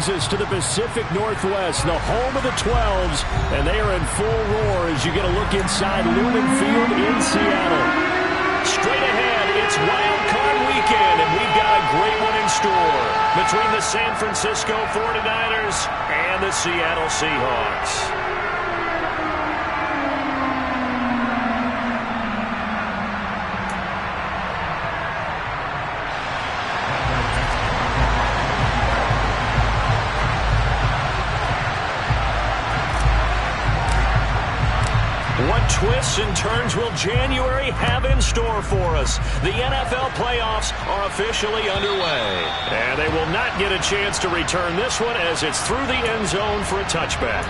brings us to the Pacific Northwest, the home of the 12s, and they are in full roar as you get a look inside Lumen Field in Seattle. Straight ahead, it's Wild Card Weekend, and we've got a great one in store between the San Francisco 49ers and the Seattle Seahawks. What twists and turns will January have in store for us? The NFL playoffs are officially underway. And they will not get a chance to return this one as it's through the end zone for a touchback.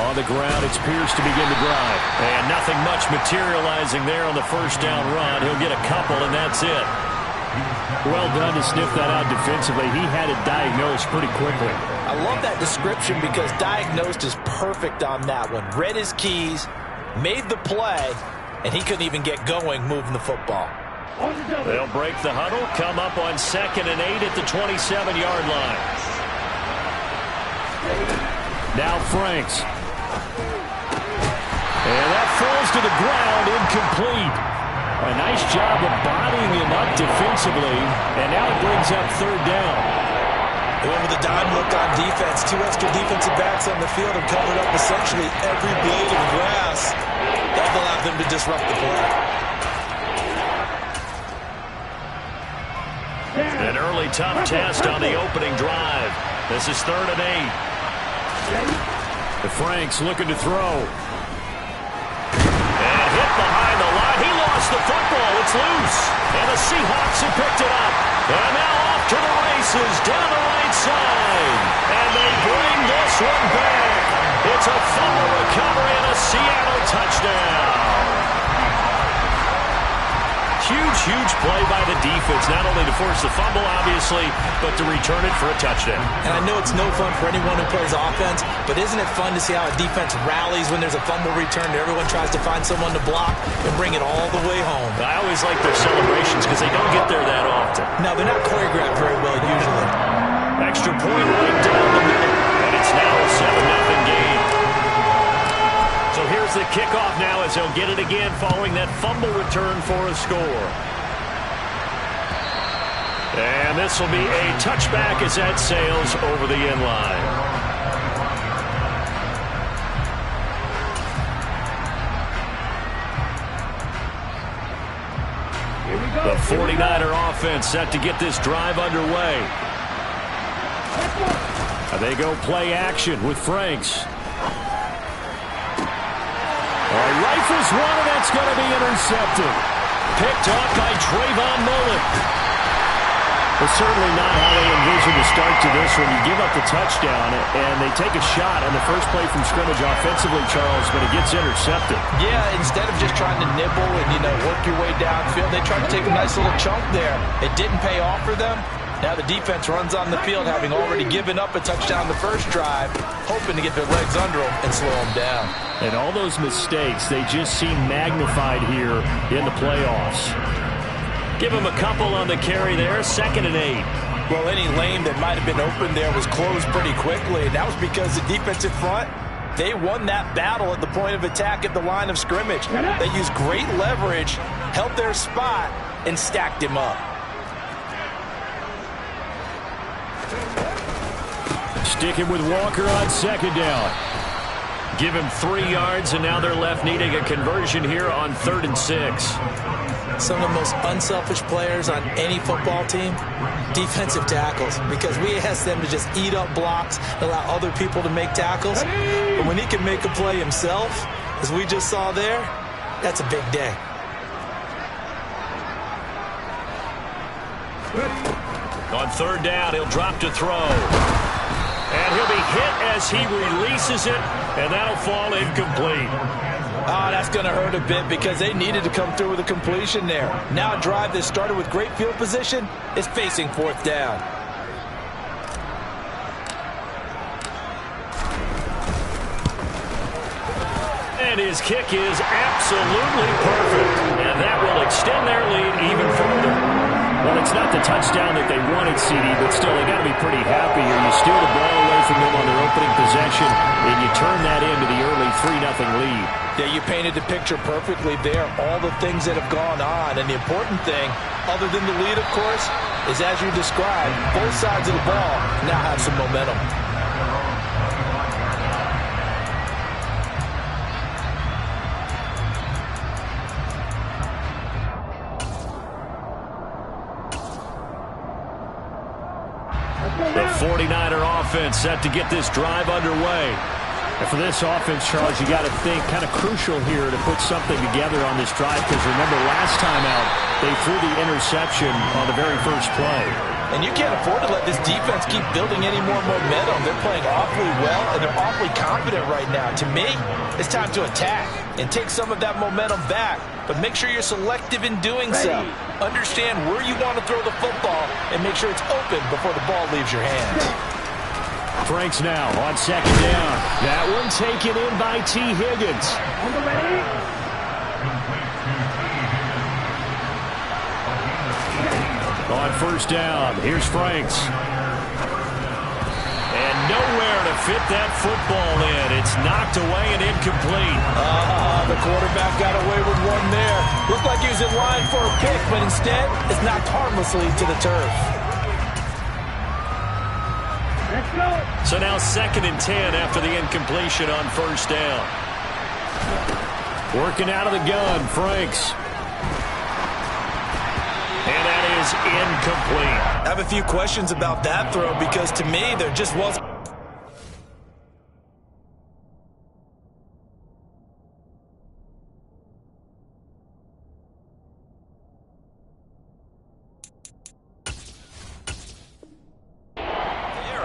On the ground, it's Pierce to begin the drive. And nothing much materializing there on the first down run. He'll get a couple, and that's it. Well done to sniff that out defensively. He had it diagnosed pretty quickly. I love that description because diagnosed is perfect on that one. Read his keys, made the play, and he couldn't even get going moving the football. They'll break the huddle, come up on 2nd and 8 at the 27-yard line. Now Franks. And that falls to the ground, incomplete. A nice job of bodying him up defensively, and now it brings up 3rd down. Going with a dime look on defense. 2 extra defensive backs on the field have covered up essentially every blade of grass. That allowed them to disrupt the play. An early tough test on the opening drive. This is 3rd and 8. The Franks looking to throw. And hit behind the line. He lost the football. It's loose. And the Seahawks have picked it up. And now off to the races down the right side. And they bring this one back. It's a fumble recovery and a Seattle touchdown. Huge play by the defense, not only to force the fumble, obviously, but to return it for a touchdown. And I know it's no fun for anyone who plays offense, but isn't it fun to see how a defense rallies when there's a fumble return? Everyone tries to find someone to block and bring it all the way home. I always like their celebrations because they don't get there that often. No, they're not choreographed very well usually. Extra point right down the middle, and it's now a 7-0 game. So here's the kickoff now as they'll get it again following that fumble return for a score. And this will be a touchback as that sails over the end line. The 49er offense set to get this drive underway. They go play action with Franks. Rifles one, and that's going to be intercepted. Picked off by Trayvon Mullen. It's certainly not how they envisioned the start to this when you give up the touchdown, and they take a shot on the first play from scrimmage offensively, Charles, but it gets intercepted. Yeah, instead of just trying to nibble and, work your way downfield, they tried to take a nice little chunk there. It didn't pay off for them. Now the defense runs on the field, having already given up a touchdown the first drive, hoping to get their legs under them and slow them down. And all those mistakes, they just seem magnified here in the playoffs. Give him a couple on the carry there, 2nd and 8. Well, any lane that might have been open there was closed pretty quickly, and that was because the defensive front, they won that battle at the point of attack at the line of scrimmage. They used great leverage, held their spot, and stacked him up. Sticking with Walker on 2nd down. Give him 3 yards, and now they're left needing a conversion here on 3rd and 6. Some of the most unselfish players on any football team, defensive tackles, because we ask them to just eat up blocks, allow other people to make tackles. But when he can make a play himself, as we just saw there, that's a big day. On 3rd down, he'll drop to throw. And he'll be hit as he releases it, and that'll fall incomplete. Oh, that's going to hurt a bit because they needed to come through with a completion there. Now a drive that started with great field position is facing fourth down. And his kick is absolutely perfect. And that will extend their lead even further. Well, it's not the touchdown that they wanted, CD, but still, they got to be pretty happy here. You steal the ball away from them on their opening possession, and you turn that into the early 3-0 lead. Yeah, you painted the picture perfectly there. All the things that have gone on. And the important thing, other than the lead, of course, is as you described, both sides of the ball now have some momentum. The 49er offense set to get this drive underway. And for this offense, Charles, you got to think kind of crucial here to put something together on this drive because remember last time out, they threw the interception on the very first play. And you can't afford to let this defense keep building any more momentum. They're playing awfully well, and they're awfully confident right now. To me, it's time to attack and take some of that momentum back. But make sure you're selective in doing so. Understand where you want to throw the football and make sure it's open before the ball leaves your hands. Franks now on second down. That one taken in by T. Higgins. On first down, here's Franks. And nowhere to fit that football in. It's knocked away and incomplete. The quarterback got away with one there. Looked like he was in line for a pick, but instead, it's knocked harmlessly to the turf. So now 2nd and 10 after the incompletion on first down. Working out of the gun, Franks. And that is incomplete. I have a few questions about that throw because to me, there just wasn't.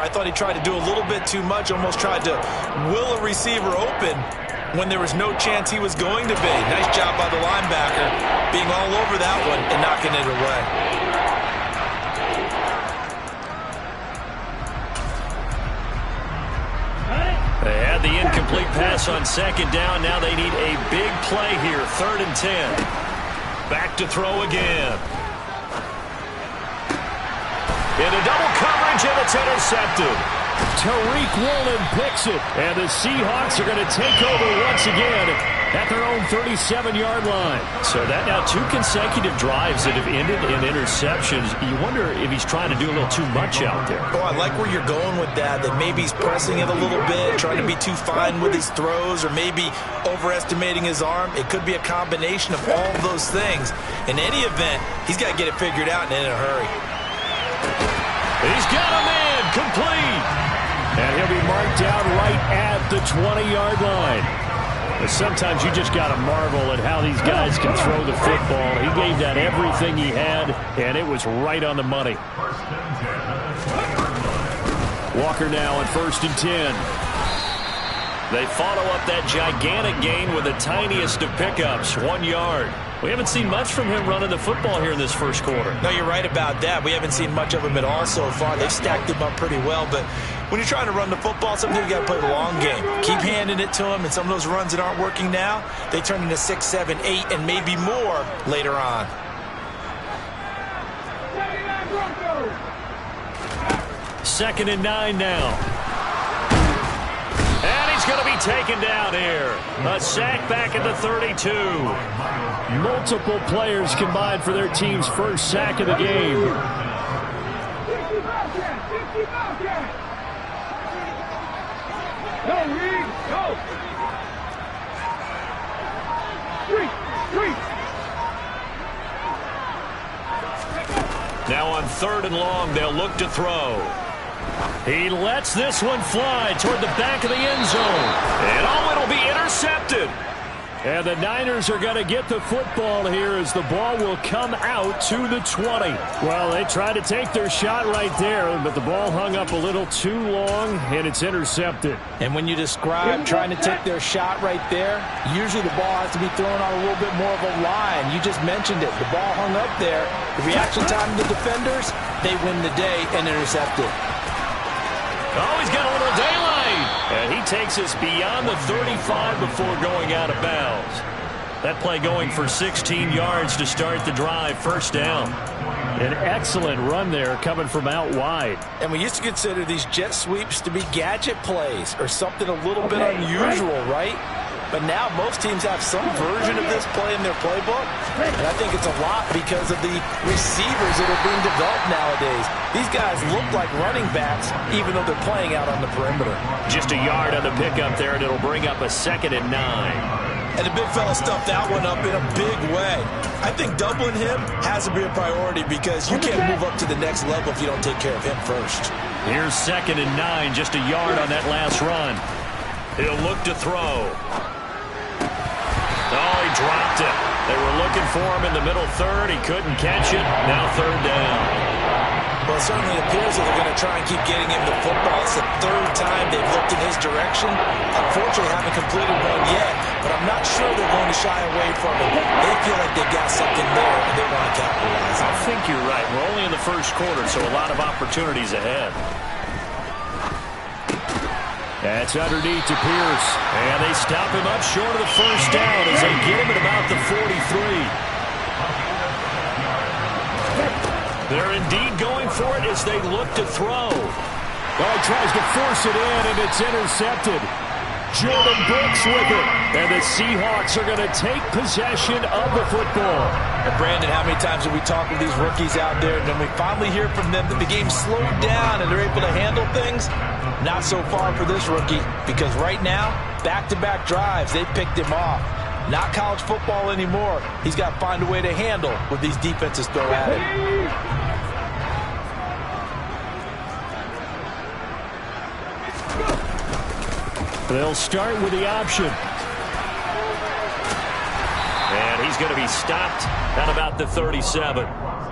I thought he tried to do a little bit too much, almost tried to will a receiver open when there was no chance he was going to be. Nice job by the linebacker being all over that one and knocking it away. They had the incomplete pass on second down. Now they need a big play here, 3rd and 10. Back to throw again. Into double coverage, and it's intercepted. Tariq Woolen picks it, and the Seahawks are going to take over once again at their own 37-yard line. So that now 2 consecutive drives that have ended in interceptions. You wonder if he's trying to do a little too much out there. Oh, I like where you're going with that maybe he's pressing it a little bit, trying to be too fine with his throws, or maybe overestimating his arm. It could be a combination of all of those things. In any event, he's got to get it figured out and in a hurry. He's got a man complete. And he'll be marked down right at the 20-yard line. But sometimes you just got to marvel at how these guys can throw the football. He gave that everything he had, and it was right on the money. Walker now on 1st and 10. They follow up that gigantic gain with the tiniest of pickups, 1 yard. We haven't seen much from him running the football here in this first quarter. No, you're right about that. We haven't seen much of him at all so far. They've stacked him up pretty well, but when you're trying to run the football, sometimes you got to play the long game. Keep handing it to him, and some of those runs that aren't working now, they turn into 6, 7, 8, and maybe more later on. Second and 9 now. And he's going to be taken down here. A sack back at the 32. Multiple players combined for their team's first sack of the game. Now on 3rd and long, they'll look to throw. He lets this one fly toward the back of the end zone. And it'll be intercepted. And the Niners are going to get the football here as the ball will come out to the 20. Well, they tried to take their shot right there, but the ball hung up a little too long, and it's intercepted. And when you describe trying to take their shot right there, usually the ball has to be thrown on a little bit more of a line. You just mentioned it. The ball hung up there. The reaction time of the defenders, they win the day and intercept it. Oh, he's got a little daylight. And he takes us beyond the 35 before going out of bounds. That play going for 16 yards to start the drive, first down. An excellent run there coming from out wide. And we used to consider these jet sweeps to be gadget plays or something a little bit unusual, right? But now most teams have some version of this play in their playbook. And I think it's a lot because of the receivers that are being developed nowadays. These guys look like running backs even though they're playing out on the perimeter. Just a yard on the pickup there, and it'll bring up a 2nd and 9. And the big fella stuffed that one up in a big way. I think doubling him has to be a priority because you can't move up to the next level if you don't take care of him first. Here's 2nd and 9, just a yard on that last run. He'll look to throw. Oh, he dropped it. They were looking for him in the middle third. He couldn't catch it. Now 3rd down. Well, it certainly appears that they're going to try and keep getting him the football. It's the 3rd time they've looked in his direction. Unfortunately, haven't completed one yet, but I'm not sure they're going to shy away from it. They feel like they've got something there, and they want to capitalize on it. I think you're right. We're only in the first quarter, so a lot of opportunities ahead. That's underneath to Pierce. And they stop him up short of the first down as they get him at about the 43. They're indeed going for it as they look to throw. Oh, he tries to force it in, and it's intercepted. Jordan Brooks with it. And the Seahawks are going to take possession of the football. And Brandon, how many times have we talked with these rookies out there, and then we finally hear from them that the game slowed down and they're able to handle things? Not so far for this rookie, because right now, back-to-back drives, they picked him off. Not college football anymore. He's got to find a way to handle what these defenses throw at him. They'll start with the option. And he's going to be stopped at about the 37.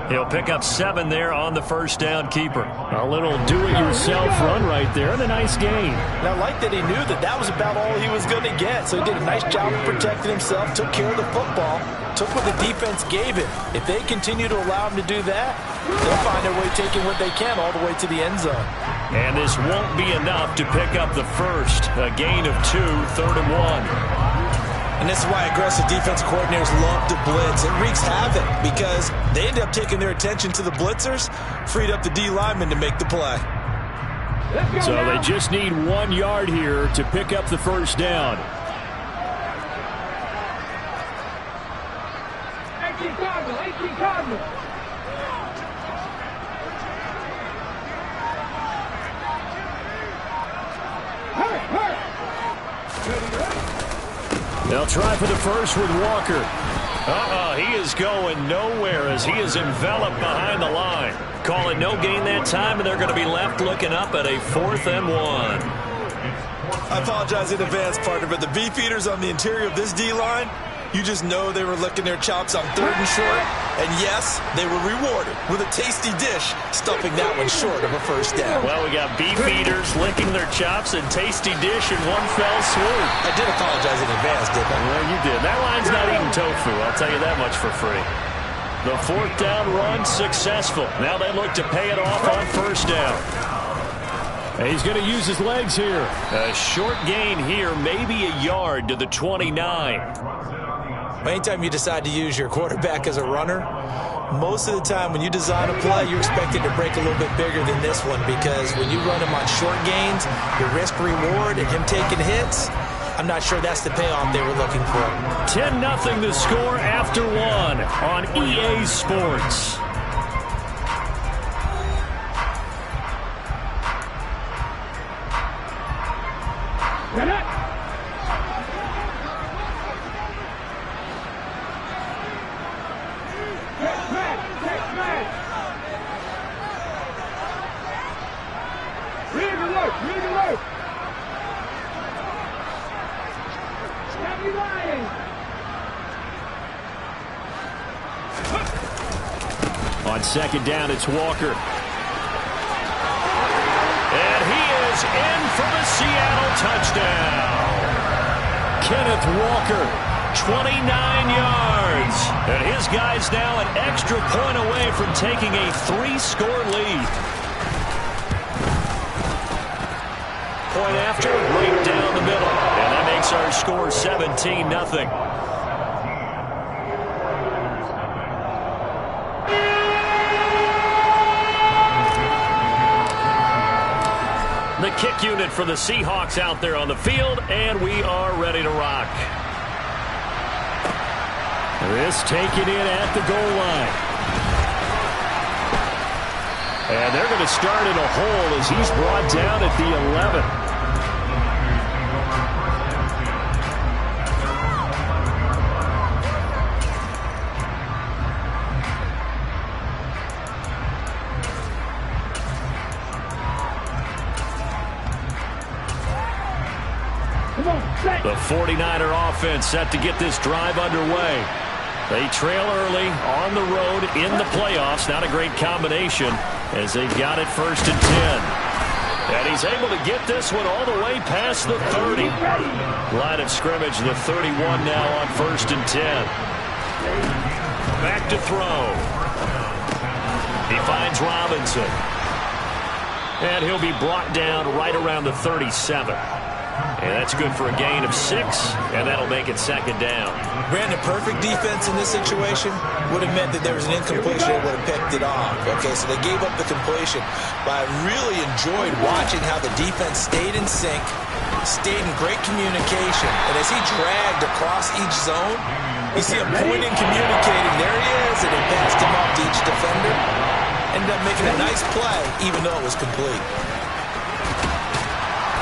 He'll pick up 7 there on the first down keeper. A little do-it-yourself run right there, and a nice gain. Now, I like that he knew that that was about all he was going to get, so he did a nice job of protecting himself, took care of the football, took what the defense gave him. If they continue to allow him to do that, they'll find their way taking what they can all the way to the end zone. And this won't be enough to pick up the first. A gain of 2, 3rd and 1. And this is why aggressive defensive coordinators love to blitz. It wreaks havoc because they end up taking their attention to the blitzers, freed up the D lineman to make the play. So they just need 1 yard here to pick up the first down. 18 Cardinals. They'll try for the first with Walker. He is going nowhere as he is enveloped behind the line. Call it no gain that time, and they're going to be left looking up at a 4th and 1. I apologize in advance, partner, but the beefeaters on the interior of this D-line, you just know they were licking their chops on 3rd and short. And yes, they were rewarded with a tasty dish, stuffing that one short of a first down. Well, we got beef eaters licking their chops and tasty dish in one fell swoop. I did apologize in advance, didn't I? Well, you did. That line's not eating tofu, I'll tell you that much for free. The 4th down run successful. Now they look to pay it off on first down. And he's going to use his legs here. A short gain here, maybe a yard to the 29. Anytime you decide to use your quarterback as a runner, most of the time when you design a play, you're expected to break a little bit bigger than this one because when you run him on short gains, your risk-reward and him taking hits, I'm not sure that's the payoff they were looking for. 10-0 the score after 1 on EA Sports. On second down, it's Walker. And he is in for the Seattle touchdown. Kenneth Walker, 29 yards. And his guy's now an extra point away from taking a 3-score lead. Point after, right down the middle. And that makes our score 17-0. The kick unit for the Seahawks out there on the field, and we are ready to rock. This taken in at the goal line. And they're going to start in a hole as he's brought down at the 11. The 49er offense set to get this drive underway. They trail early on the road in the playoffs. Not a great combination as they've got it 1st and 10. And he's able to get this one all the way past the 30. Line of scrimmage, the 31 now on 1st and 10. Back to throw. He finds Robinson. And he'll be brought down right around the 37. And that's good for a gain of 6, and that'll make it 2nd down. Brandon, perfect defense in this situation would have meant that there was an incompletion that would have picked it off. Okay, so they gave up the completion. But I really enjoyed watching how the defense stayed in sync, stayed in great communication. And as he dragged across each zone, you see him pointing, communicating. There he is, and he passed him off to each defender. Ended up making a nice play, even though it was complete.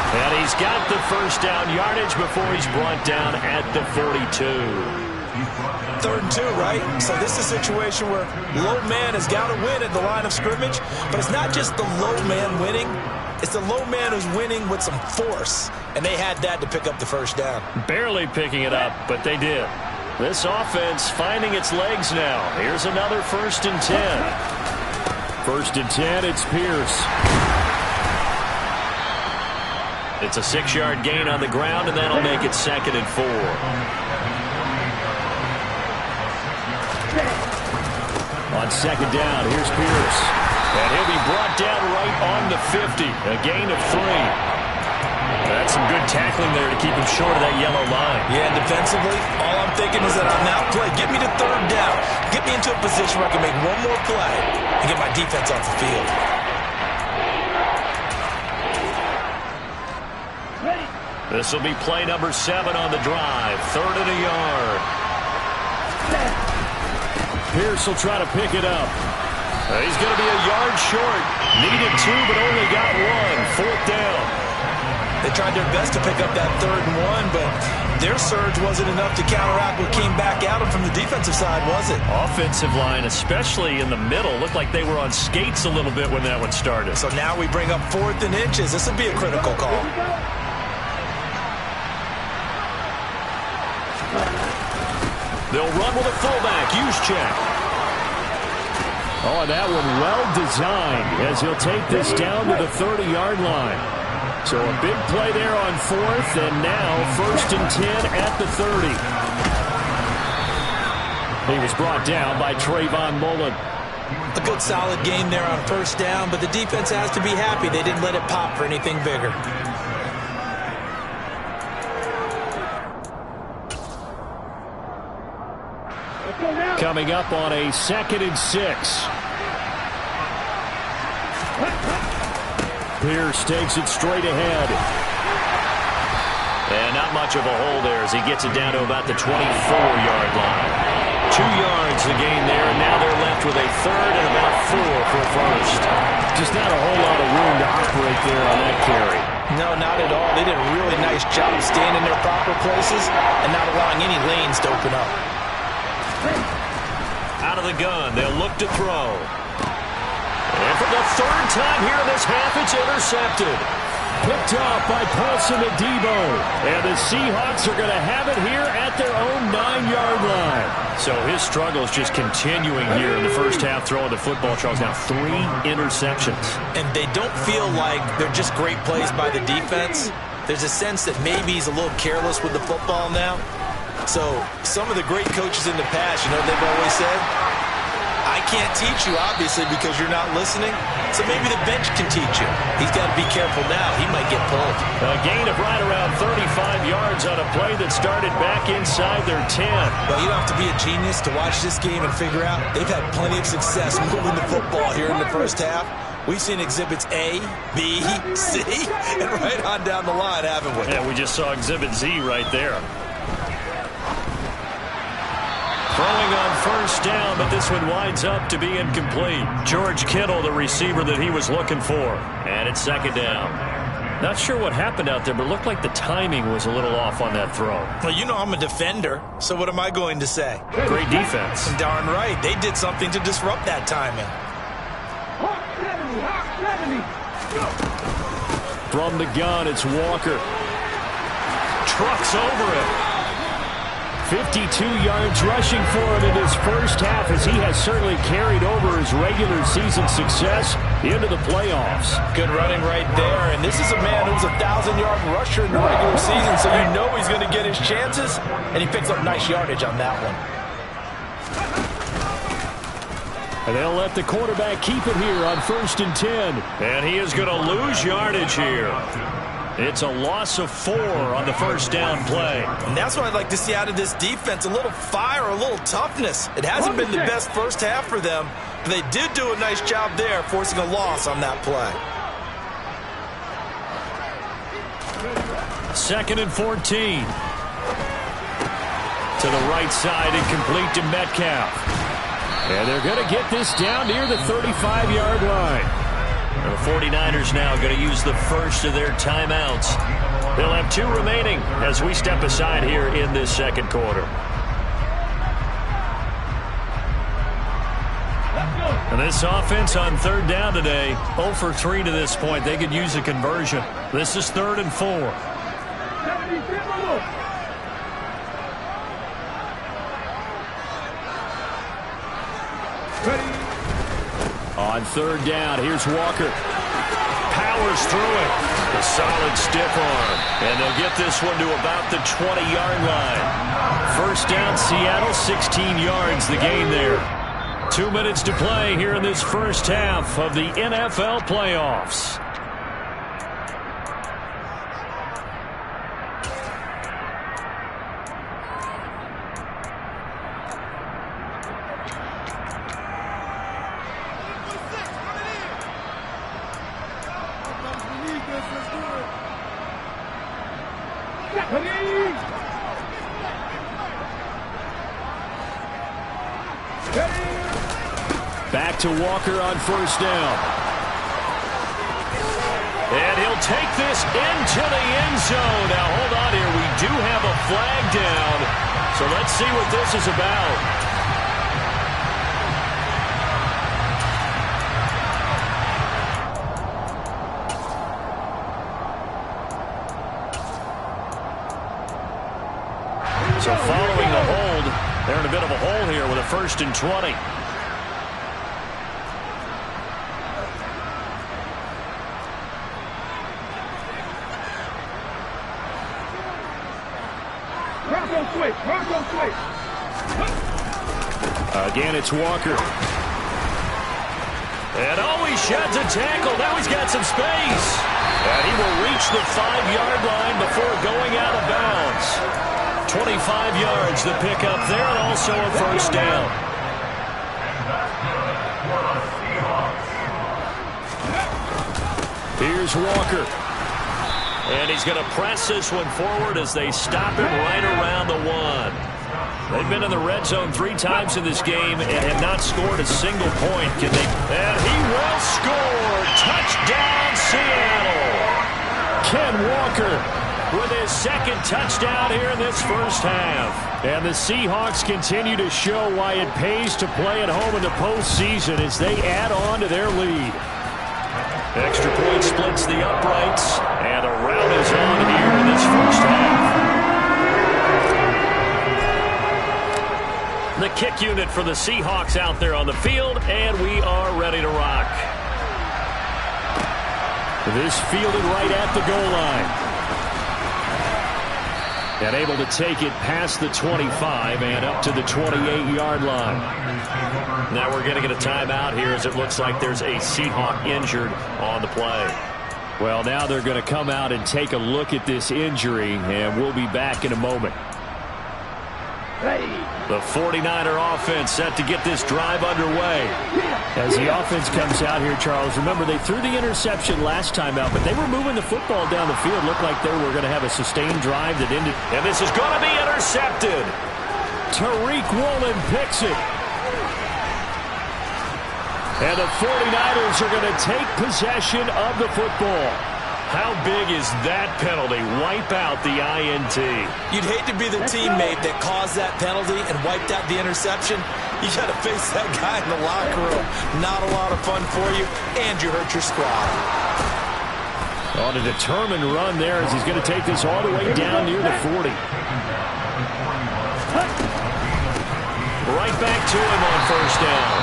And he's got the 1st down yardage before he's brought down at the 42. 3rd and 2, right? So this is a situation where low man has got to win at the line of scrimmage, but it's not just the low man winning. It's the low man who's winning with some force, and they had that to pick up the 1st down. Barely picking it up, but they did. This offense finding its legs now. Here's another 1st and 10. 1st and 10, it's Pierce. It's a 6-yard gain on the ground, and that'll make it 2nd and 4. On 2nd down, here's Pierce. And he'll be brought down right on the 50. A gain of 3. That's some good tackling there to keep him short of that yellow line. Yeah, and defensively, all I'm thinking is that on that play, get me to 3rd down. Get me into a position where I can make one more play and get my defense off the field. This will be play number 7 on the drive. 3rd and a yard. Pierce will try to pick it up. He's going to be a yard short. Needed 2, but only got 1. 4th down. They tried their best to pick up that 3rd and 1, but their surge wasn't enough to counteract what came back at them from the defensive side, was it? Offensive line, especially in the middle, looked like they were on skates a little bit when that one started. So now we bring up 4th and inches. This would be a critical call. They'll run with a fullback. Juszczyk. Oh, that one well designed as he'll take this down to the 30-yard line. So a big play there on 4th, and now 1st and 10 at the 30. He was brought down by Trayvon Mullen. A good solid game there on 1st down, but the defense has to be happy they didn't let it pop for anything bigger. Coming up on a 2nd and 6. Pierce takes it straight ahead. And not much of a hole there as he gets it down to about the 24-yard line. 2 yards the gain there, and now they're left with a 3rd and about 4 for 1st. Just not a whole lot of room to operate there on that carry. No, not at all. They did a really nice job staying in their proper places and not allowing any lanes to open up. Out of the gun, they'll look to throw. And for the 3rd time here in this half, it's intercepted. Picked off by Paulson Adebo. And the Seahawks are going to have it here at their own 9-yard line. So his struggles just continuing here in the first half throwing the football. Charles, now 3 interceptions. And they don't feel like they're just great plays by the defense. There's a sense that maybe he's a little careless with the football now. So some of the great coaches in the past, you know what they've always said? I can't teach you, obviously, because you're not listening. So maybe the bench can teach you. He's got to be careful now. He might get pulled. A gain of right around 35 yards on a play that started back inside their 10. Well, you don't have to be a genius to watch this game and figure out they've had plenty of success moving the football here in the first half. We've seen exhibits A, B, C, and right on down the line, haven't we? Yeah, we just saw exhibit Z right there. Throwing on first down, but this one winds up to be incomplete. George Kittle, the receiver that he was looking for. And it's second down. Not sure what happened out there, but it looked like the timing was a little off on that throw. Well, you know I'm a defender, so what am I going to say? Great defense. Darn right. They did something to disrupt that timing. Hawk 70. From the gun, it's Walker. Trucks over it. 52 yards rushing for him in his first half, as he has certainly carried over his regular season success into the playoffs. Good running right there, and this is a man who's a 1,000-yard rusher in the regular season, so you know he's going to get his chances, and he picks up nice yardage on that one. And they'll let the quarterback keep it here on 1st and 10. And he is going to lose yardage here. It's a loss of 4 on the first down play. And that's what I'd like to see out of this defense, a little fire, a little toughness. It hasn't been the best first half for them, but they did do a nice job there, forcing a loss on that play. 2nd and 14. To the right side, incomplete to Metcalf. And they're going to get this down near the 35-yard line. The 49ers now going to use the first of their timeouts. They'll have 2 remaining as we step aside here in this second quarter. And this offense on 3rd down today, 0 for 3 to this point. They could use a conversion. This is 3rd and 4. On 3rd down, here's Walker. Powers through it. A solid stiff arm. And they'll get this one to about the 20-yard line. First down, Seattle, 16 yards the gain there. 2 minutes to play here in this first half of the NFL playoffs. Back to Walker on 1st down. And he'll take this into the end zone. Now, hold on here. We do have a flag down. So let's see what this is about. So following the hold, they're in a bit of a hole here with a 1st and 20. Again, it's Walker. And he sheds a tackle. Now he's got some space. And he will reach the 5-yard line before going out of bounds. 25 yards the pickup there, and also a 1st down. Here's Walker. And he's going to press this one forward as they stop him right around the 1. They've been in the red zone 3 times in this game and have not scored a single point. Can they? And he will score. Touchdown, Seattle. Ken Walker with his 2nd touchdown here in this first half. And the Seahawks continue to show why it pays to play at home in the postseason as they add on to their lead. Extra point splits the uprights, and a rout is on here in this first half. The kick unit for the Seahawks out there on the field, and we are ready to rock. This fielded right at the goal line. And able to take it past the 25 and up to the 28-yard line. Now we're going to get a timeout here as it looks like there's a Seahawk injured on the play. Well, now they're going to come out and take a look at this injury, and we'll be back in a moment. The 49er offense set to get this drive underway. As the offense comes out here, Charles, remember they threw the interception last time out, but they were moving the football down the field. Looked like they were going to have a sustained drive that ended. And this is going to be intercepted. Tariq Woolen picks it. And the 49ers are going to take possession of the football. How big is that penalty? Wipe out the INT. You'd hate to be the teammate that caused that penalty and wiped out the interception. You got to face that guy in the locker room. Not a lot of fun for you, and you hurt your squad. On a determined run there as he's going to take this all the way down near the 40. Right back to him on first down.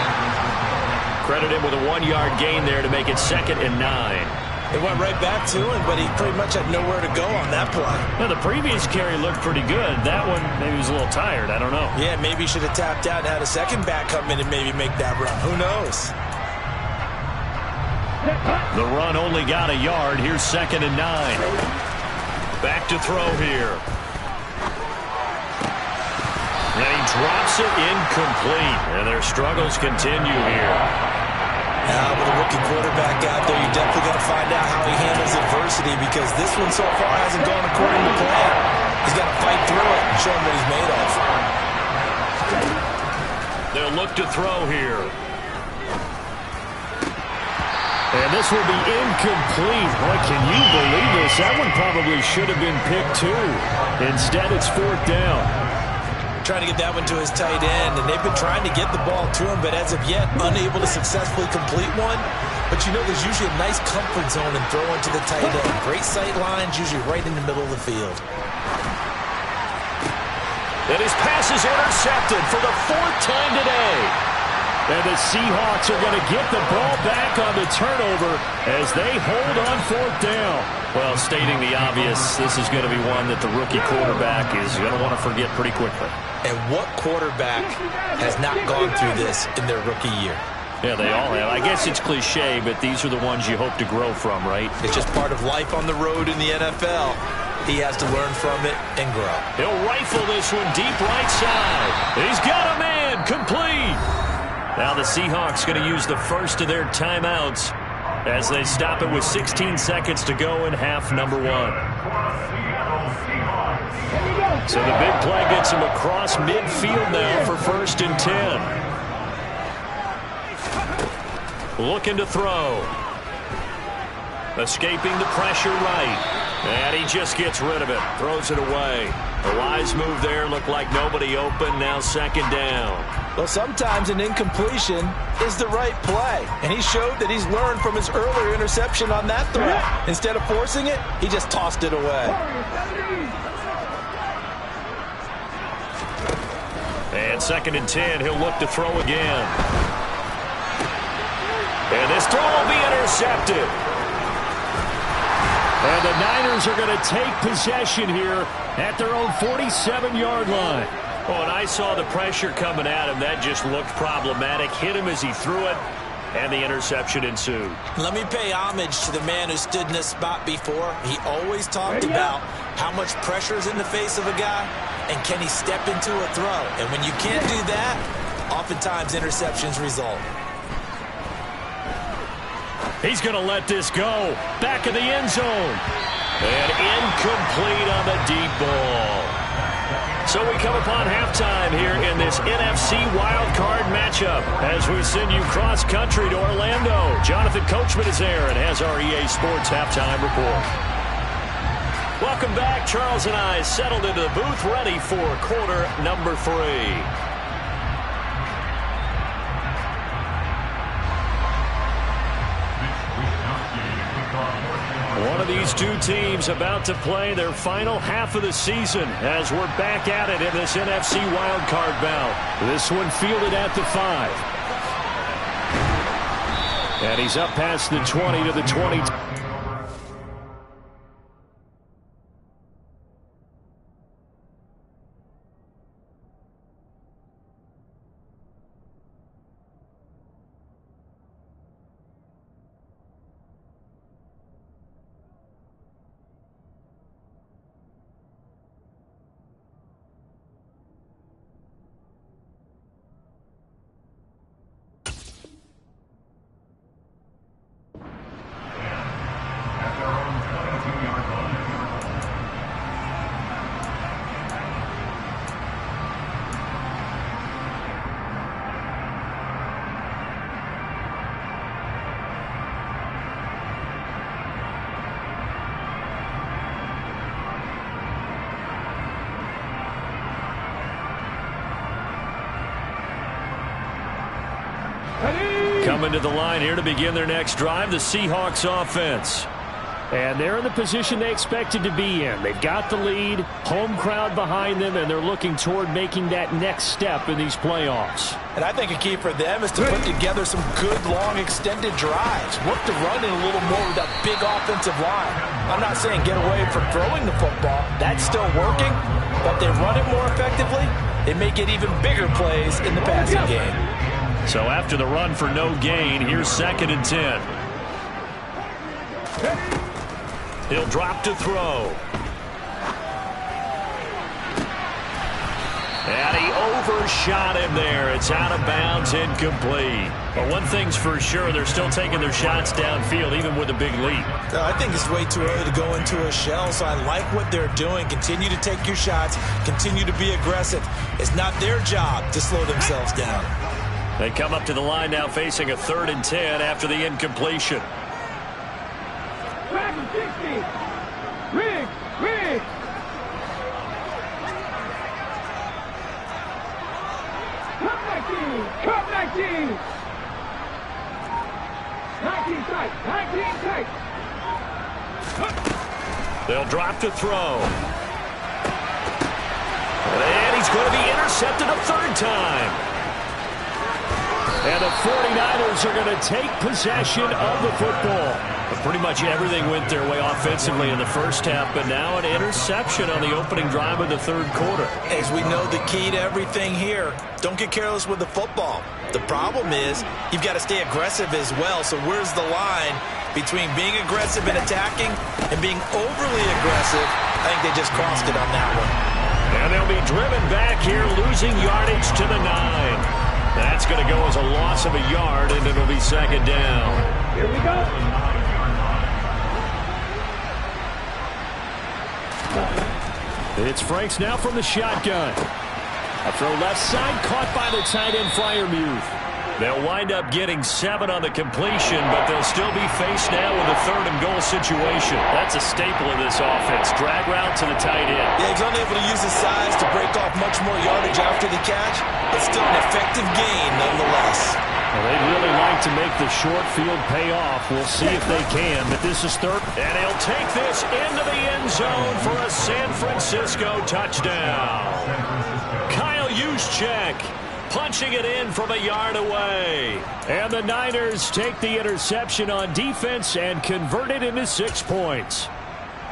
Credit him with a 1-yard gain there to make it 2nd and 9. It went right back to him, but he pretty much had nowhere to go on that play. Now, the previous carry looked pretty good. That one, maybe he was a little tired. I don't know. Yeah, maybe he should have tapped out and had a second back come in and maybe make that run. Who knows? The run only got a yard. Here's 2nd and 9. Back to throw here. And he drops it incomplete. And their struggles continue here. Now, with a rookie quarterback out there, you definitely got to find out how he handles adversity because this one so far hasn't gone according to plan. He's got to fight through it and show him what he's made of. They'll look to throw here. And this will be incomplete. Boy, can you believe this? That one probably should have been picked too. Instead, it's 4th down. Trying to get that one to his tight end, and they've been trying to get the ball to him, but as of yet, unable to successfully complete one. But you know, there's usually a nice comfort zone in throwing to the tight end. Great sight lines, usually right in the middle of the field. And his pass is intercepted for the 4th time today. And the Seahawks are going to get the ball back on the turnover as they hold on 4th down. Well, stating the obvious, this is going to be one that the rookie quarterback is going to want to forget pretty quickly. And what quarterback has not gone through this in their rookie year? Yeah, they all have. I guess it's cliche, but these are the ones you hope to grow from, right? It's just part of life on the road in the NFL. He has to learn from it and grow. He'll rifle this one deep right side. He's got a man complete. Now the Seahawks going to use the first of their timeouts as they stop it with 16 seconds to go in half number 1. So the big play gets him across midfield now for 1st and 10. Looking to throw. Escaping the pressure right. And he just gets rid of it. Throws it away. A wise move there. Looked like nobody open. Now 2nd down. Well, sometimes an incompletion is the right play. And he showed that he's learned from his earlier interception on that throw. Instead of forcing it, he just tossed it away. And 2nd and 10. He'll look to throw again. And this throw will be intercepted. And the Niners are going to take possession here at their own 47-yard line. Oh, and I saw the pressure coming at him. That just looked problematic. Hit him as he threw it, and the interception ensued. Let me pay homage to the man who stood in this spot before. He always talked about how much pressure is in the face of a guy, and can he step into a throw. And when you can't do that, oftentimes interceptions result. He's going to let this go. Back of the end zone. And incomplete on the deep ball. So we come upon halftime here in this NFC wildcard matchup as we send you cross-country to Orlando. Jonathan Coachman is there and has our EA Sports halftime report. Welcome back. Charles and I settled into the booth ready for quarter number 3. these two teams about to play their final half of the season as we're back at it in this NFC wildcard bout. This one fielded at the 5. And he's up past the 20 to the 20. Coming to the line here to begin their next drive, the Seahawks offense. And they're in the position they expected to be in. They've got the lead, home crowd behind them, and they're looking toward making that next step in these playoffs. And I think a key for them is to put together some good, long, extended drives. Work the run in a little more with that big offensive line. I'm not saying get away from throwing the football. That's still working. But they run it more effectively, they may get even bigger plays in the passing game. So after the run for no gain, here's 2nd and 10. He'll drop to throw. And he overshot him there. It's out of bounds, incomplete. But one thing's for sure, they're still taking their shots downfield, even with a big lead. I think it's way too early to go into a shell, so I like what they're doing. Continue to take your shots. Continue to be aggressive. It's not their job to slow themselves down. They come up to the line now facing a 3rd and 10 after the incompletion. Rig! Come 19! 19 tight! They'll drop to throw. And he's going to be intercepted a 3rd time. And the 49ers are going to take possession of the football. But pretty much everything went their way offensively in the first half, but now an interception on the opening drive of the 3rd quarter. As we know, the key to everything here, don't get careless with the football. The problem is you've got to stay aggressive as well. So where's the line between being aggressive and attacking and being overly aggressive? I think they just crossed it on that one. And they'll be driven back here, losing yardage to the 9. That's going to go as a loss of a yard, and it'll be 2nd down. Here we go. It's Franks now from the shotgun. A throw left side, caught by the tight end Freiermuth. They'll wind up getting 7 on the completion, but they'll still be faced now with a 3rd and goal situation. That's a staple of this offense. Drag route to the tight end. Yeah, he's unable to use his size to break off much more yardage after the catch, but still an effective gain nonetheless. Well, they'd really like to make the short field pay off. We'll see if they can, but this is 3rd. And he'll take this into the end zone for a San Francisco touchdown. Kyle Juszczyk punching it in from a yard away. And the Niners take the interception on defense and convert it into 6 points.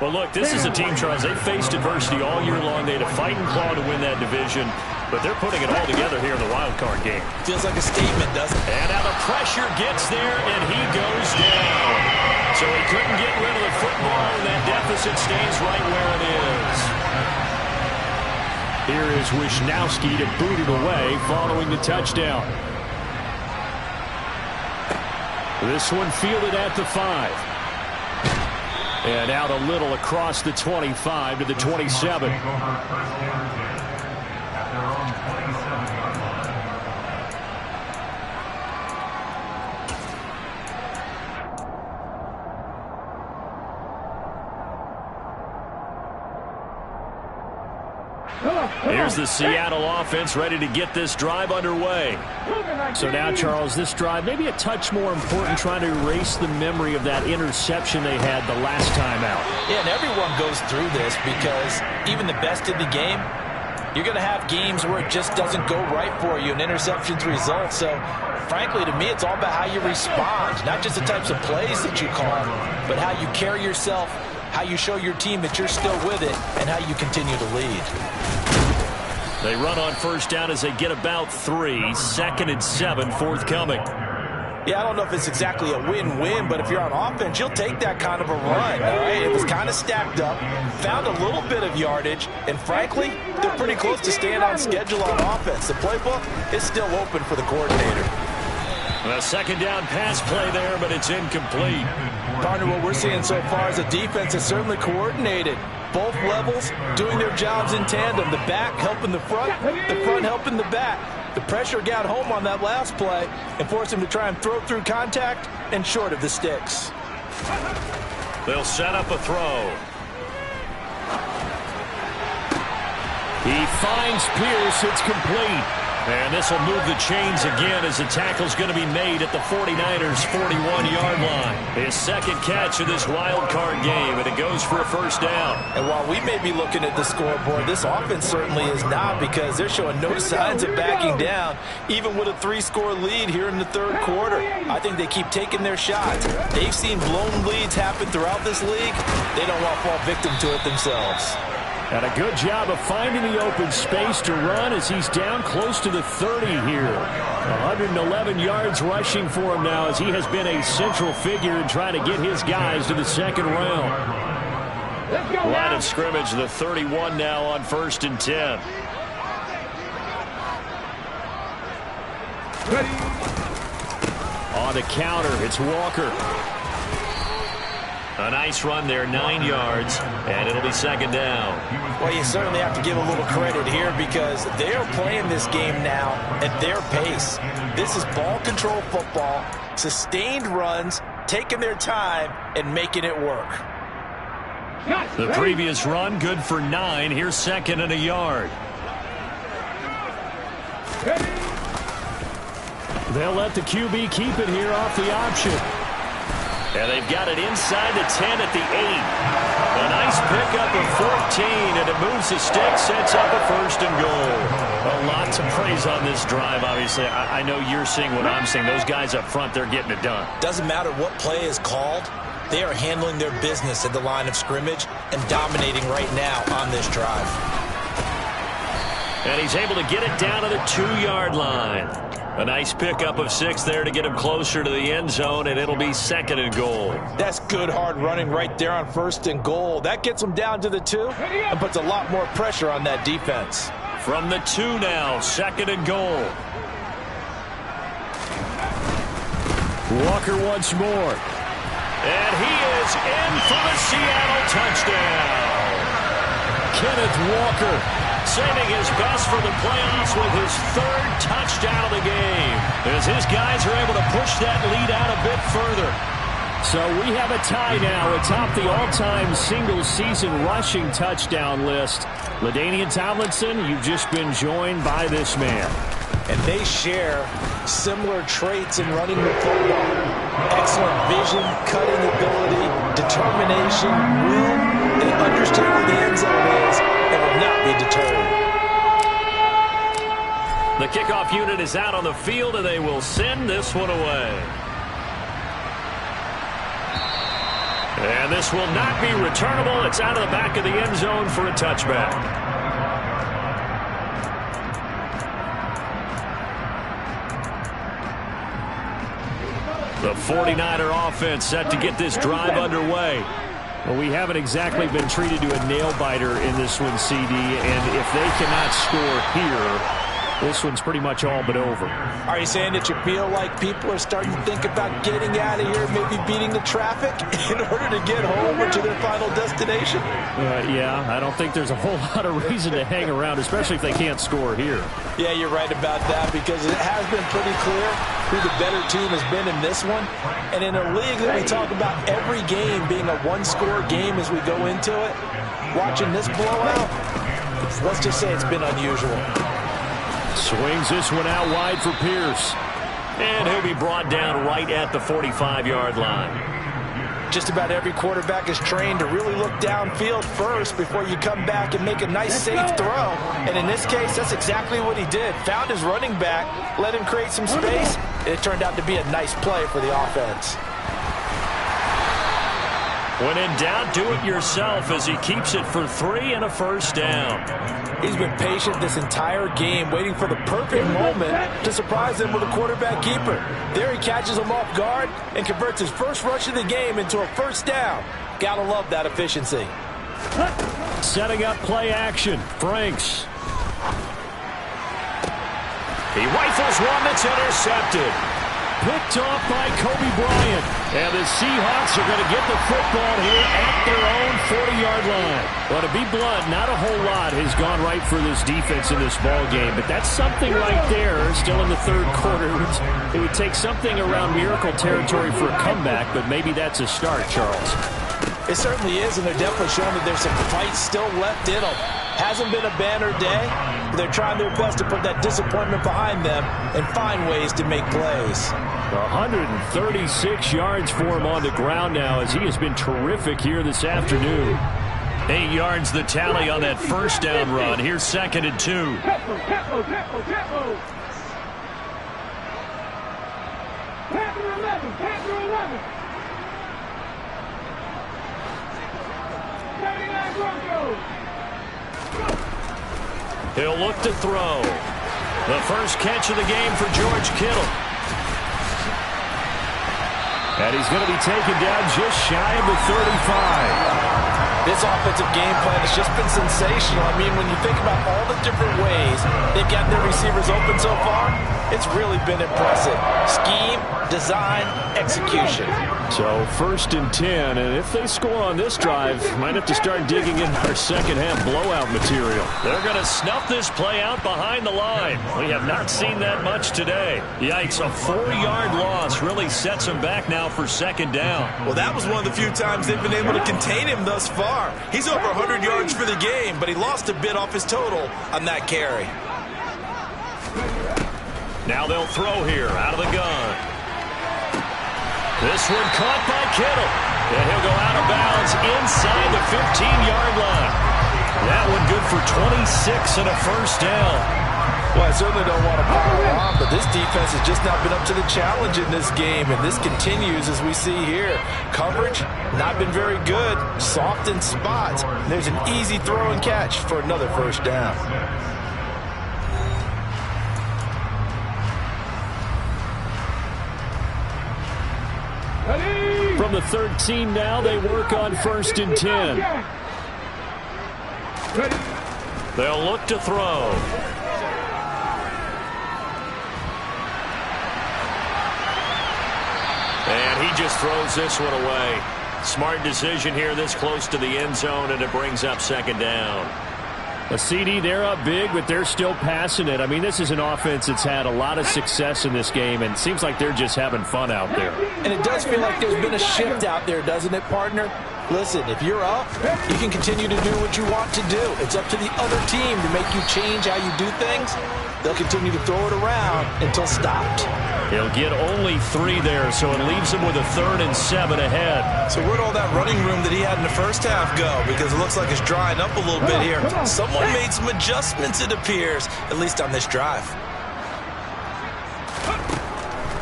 Well, look, this is a team, Charles. They faced adversity all year long. They had to fight and claw to win that division, but they're putting it all together here in the wild card game. Feels like a statement, doesn't it? And now the pressure gets there, and he goes down. So he couldn't get rid of the football, and that deficit stays right where it is. Here is Wisnowski to boot it away following the touchdown. This one fielded at the 5. And out a little across the 25 to the 27. Here's the Seattle offense ready to get this drive underway. So now, Charles, this drive maybe a touch more important, trying to erase the memory of that interception they had the last time out. Yeah, and everyone goes through this because even the best in the game, you're going to have games where it just doesn't go right for you and interceptions result. So, frankly, to me, it's all about how you respond, not just the types of plays that you call, but how you carry yourself, how you show your team that you're still with it, and how you continue to lead. They run on first down as they get about 3. 2nd and 7 forthcoming. Yeah, I don't know if it's exactly a win-win, but if you're on offense, you'll take that kind of a run, all right? It was kind of stacked up, found a little bit of yardage, and frankly, they're pretty close to staying on schedule on offense. The playbook is still open for the coordinator. A second down pass play there, but it's incomplete. Partner, what we're seeing so far is a defense that's certainly coordinated. Both levels doing their jobs in tandem. The back helping the front helping the back. The pressure got home on that last play and forced him to try and throw through contact and short of the sticks. They'll set up a throw. He finds Pierce. It's complete. And this will move the chains again as the tackle's going to be made at the 49ers' 41-yard line. His second catch of this wild card game, and it goes for a first down. And while we may be looking at the scoreboard, this offense certainly is not, because they're showing no signs of backing down, even with a 3-score lead here in the third quarter. I think they keep taking their shots. They've seen blown leads happen throughout this league. They don't want to fall victim to it themselves. And a good job of finding the open space to run as he's down close to the 30 here. 111 yards rushing for him now as he has been a central figure in trying to get his guys to the second round. Line of scrimmage, the 31 now on 1st and 10. On the counter, it's Walker. A nice run there, 9 yards, and it'll be second down. Well, you certainly have to give a little credit here because they're playing this game now at their pace. This is ball control football, sustained runs, taking their time, and making it work. The previous run, good for 9. Here's 2nd and a yard. They'll let the QB keep it here off the option. And they've got it inside the 10 at the 8. A nice pickup of 14, and it moves the stick, sets up a 1st and goal. A lot to praise on this drive, obviously. I know you're seeing what I'm seeing. Those guys up front, they're getting it done. Doesn't matter what play is called. They are handling their business at the line of scrimmage and dominating right now on this drive. And he's able to get it down to the 2-yard line. A nice pickup of 6 there to get him closer to the end zone, and it'll be 2nd and goal. That's good hard running right there on 1st and goal. That gets him down to the 2 and puts a lot more pressure on that defense. From the 2 now, 2nd and goal. Walker once more. And he is in for the Seattle touchdown. Kenneth Walker saving his best for the playoffs with his 3rd touchdown of the game, as his guys are able to push that lead out a bit further. So we have a tie now atop the all-time single-season rushing touchdown list. LaDainian Tomlinson, you've just been joined by this man. And they share similar traits in running the football. Excellent vision, cutting ability, determination, will. They understand where the end zone is and will not be deterred. The kickoff unit is out on the field, and they will send this one away. And this will not be returnable. It's out of the back of the end zone for a touchback. The 49er offense set to get this drive underway. Well, we haven't exactly been treated to a nail-biter in this one, CD, and if they cannot score here, this one's pretty much all but over. Are you saying that you feel like people are starting to think about getting out of here, maybe beating the traffic in order to get home or to their final destination? Yeah, I don't think there's a whole lot of reason to hang around, especially if they can't score here. Yeah, you're right about that, because it has been pretty clear who the better team has been in this one. And in a league that we talk about every game being a one-score game as we go into it, watching this blowout, Let's just say it's been unusual. Swings this one out wide for Pierce. And he'll be brought down right at the 45-yard line. Just about every quarterback is trained to really look downfield first before you come back and make a nice, safe throw. And in this case, that's exactly what he did. Found his running back, let him create some space, and it turned out to be a nice play for the offense. When in doubt, do it yourself as he keeps it for 3 and a first down. He's been patient this entire game, waiting for the perfect moment to surprise them with a quarterback keeper. There he catches him off guard and converts his first rush of the game into a first down. Gotta love that efficiency. Setting up play action. Franks. He rifles one that's intercepted. Picked off by Kobe Bryant. And the Seahawks are going to get the football here at their own 40-yard line. Well, to be blunt, not a whole lot has gone right for this defense in this ball game, but that's something right there. Still in the third quarter. It would take something around miracle territory for a comeback, but maybe that's a start, Charles. It certainly is, and they're definitely showing that there's some fight still left in them. Hasn't been a banner day, but they're trying their best to put that disappointment behind them and find ways to make plays. 136 yards for him on the ground now as he has been terrific here this afternoon. 8 yards the tally on that first down run. Here's 2nd and 2. Tempo. Panther 11. 39 Broncos. He'll look to throw. The first catch of the game for George Kittle. And he's going to be taken down just shy of the 35. This offensive game plan has just been sensational. I mean, when you think about all the different ways they've got their receivers open so far, it's really been impressive. Scheme, design, execution. So 1st and 10, and if they score on this drive, might have to start digging in our second half blowout material. They're going to snuff this play out behind the line. We have not seen that much today. Yikes, a 4-yard loss really sets them back now for 2nd down. Well, that was one of the few times they've been able to contain him thus far. He's over 100 yards for the game, but he lost a bit off his total on that carry. Now they'll throw here out of the gun. This one caught by Kittle. And he'll go out of bounds inside the 15-yard line. That one good for 26 and a first down. Well, I certainly don't want to pile on, but this defense has just not been up to the challenge in this game, and this continues as we see here. Coverage, not been very good, soft in spots. There's an easy throw and catch for another first down. From the 13 now, they work on 1st and 10. They'll look to throw. And he just throws this one away. Smart decision here this close to the end zone, and it brings up 2nd down. A CD, they're up big, but they're still passing it. I mean, this is an offense that's had a lot of success in this game, and it seems like they're just having fun out there. And it does feel like there's been a shift out there, doesn't it, partner? Listen, if you're up, you can continue to do what you want to do. It's up to the other team to make you change how you do things. They'll continue to throw it around until stopped. He'll get only 3 there, so it leaves him with a 3rd and 7 ahead. So where'd all that running room that he had in the first half go? Because it looks like it's drying up a little bit here. Someone made some adjustments, it appears, at least on this drive.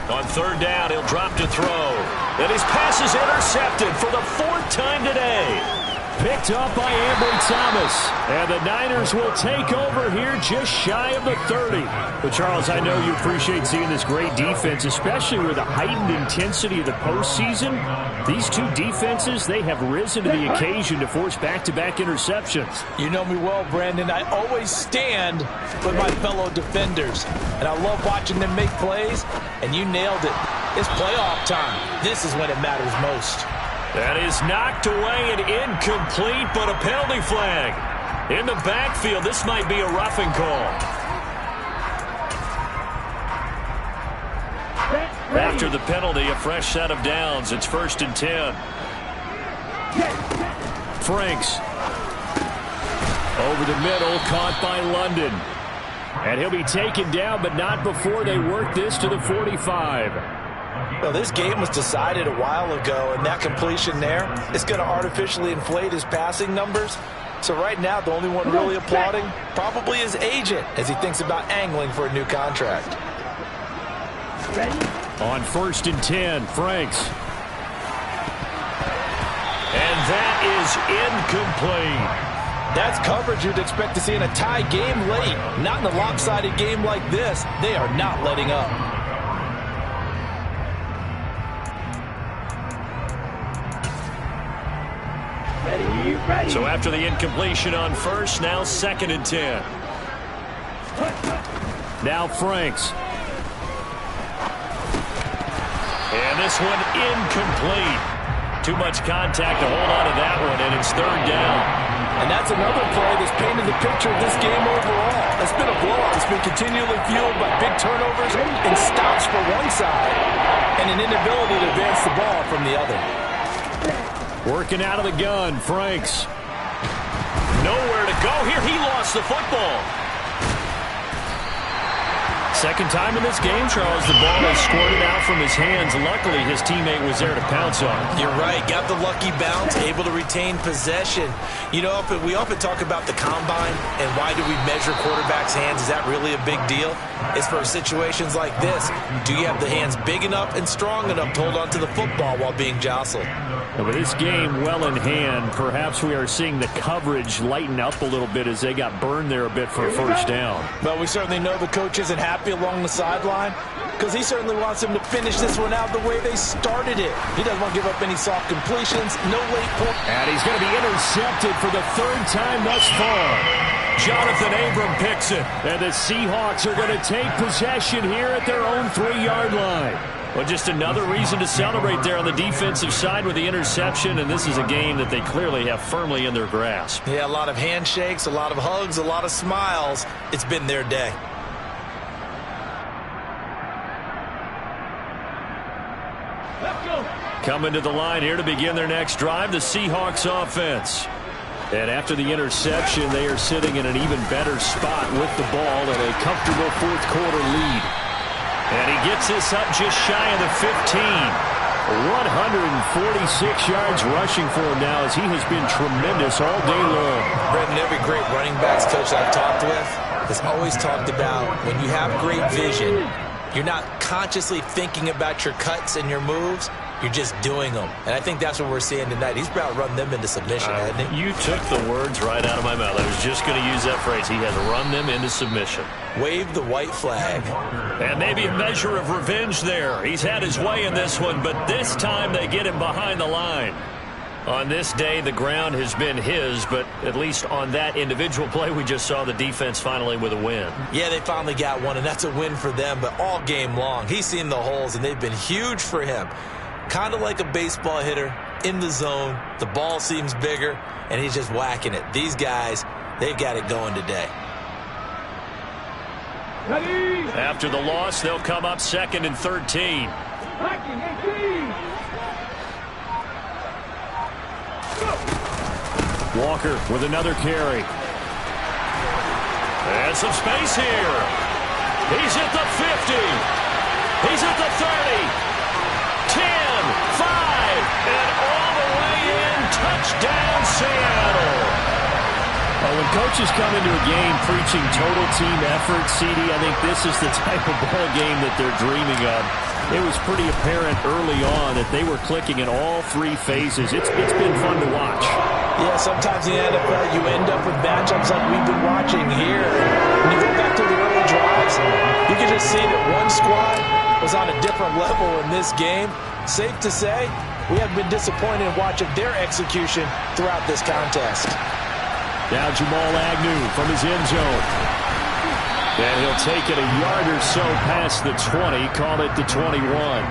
On 3rd down, he'll drop to throw. And his pass is intercepted for the 4th time today. Picked up by Ambry Thomas. And the Niners will take over here just shy of the 30. But, Charles, I know you appreciate seeing this great defense, especially with the heightened intensity of the postseason. These two defenses, they have risen to the occasion to force back-to-back interceptions. You know me well, Brandon. I always stand with my fellow defenders. And I love watching them make plays, and you nailed it. It's playoff time. This is when it matters most. That is knocked away and incomplete, but a penalty flag. In the backfield, this might be a roughing call. After the penalty, a fresh set of downs. It's 1st and 10. Franks. Over the middle, caught by London. And he'll be taken down, but not before they work this to the 45. Well, this game was decided a while ago, and that completion there is going to artificially inflate his passing numbers. So right now, the only one really applauding probably his agent as he thinks about angling for a new contract. On 1st and 10, Franks. And that is incomplete. That's coverage you'd expect to see in a tie game late. Not in a lopsided game like this. They are not letting up. So after the incompletion on 1st, now 2nd and 10. Now Franks. And this one incomplete. Too much contact to hold on to that one, and it's 3rd down. And that's another play that's painted the picture of this game overall. It's been a blowout. It's been continually fueled by big turnovers and stops for one side and an inability to advance the ball from the other. Working out of the gun, Franks. Nowhere to go here. He lost the football. Second time in this game, Charles, the ball has squirted out from his hands. Luckily, his teammate was there to pounce on it. You're right. Got the lucky bounce, able to retain possession. You know, we often talk about the combine and why do we measure quarterbacks' hands? Is that really a big deal? It's for situations like this. Do you have the hands big enough and strong enough to hold onto the football while being jostled? And with this game well in hand, perhaps we are seeing the coverage lighten up a little bit as they got burned there a bit for a 1st down. But we certainly know the coach isn't happy along the sideline because he certainly wants him to finish this one out the way they started it. He doesn't want to give up any soft completions, no late point. And he's going to be intercepted for the 3rd time thus far. Jonathan Abram picks it, and the Seahawks are going to take possession here at their own 3-yard line. Well, just another reason to celebrate there on the defensive side with the interception, and this is a game that they clearly have firmly in their grasp. Yeah, a lot of handshakes, a lot of hugs, a lot of smiles. It's been their day. Coming to the line here to begin their next drive, the Seahawks offense. And after the interception, they are sitting in an even better spot with the ball and a comfortable 4th quarter lead. And he gets this up just shy of the 15. 146 yards rushing for him now as he has been tremendous all day long. Brendan, every great running backs coach I've talked with has always talked about when you have great vision, you're not consciously thinking about your cuts and your moves. You're just doing them. And I think that's what we're seeing tonight. He's about to run them into submission, hasn't he? You took the words right out of my mouth. I was just going to use that phrase. He has run them into submission. Wave the white flag. And maybe a measure of revenge there. He's had his way in this one, but this time they get him behind the line. On this day, the ground has been his, but at least on that individual play, we just saw the defense finally with a win. Yeah, they finally got one, and that's a win for them, but all game long, he's seen the holes, and they've been huge for him. Kind of like a baseball hitter in the zone. The ball seems bigger, and he's just whacking it. These guys, they've got it going today. After the loss, they'll come up 2nd and 13. Walker with another carry. And some space here. He's at the 50. He's at the 30. 10, 5, and all the way in. Touchdown, Seattle. Well, when coaches come into a game preaching total team effort, CD, I think this is the type of ball game that they're dreaming of. It was pretty apparent early on that they were clicking in all 3 phases. It's been fun to watch. Yeah, sometimes in the NFL you end up with matchups like we've been watching here. When you go back to the early drives, you can just see that one squad was on a different level in this game. Safe to say, we have been disappointed in watching their execution throughout this contest. Now Jamal Agnew from his end zone. And he'll take it a yard or so past the 20, call it the 21.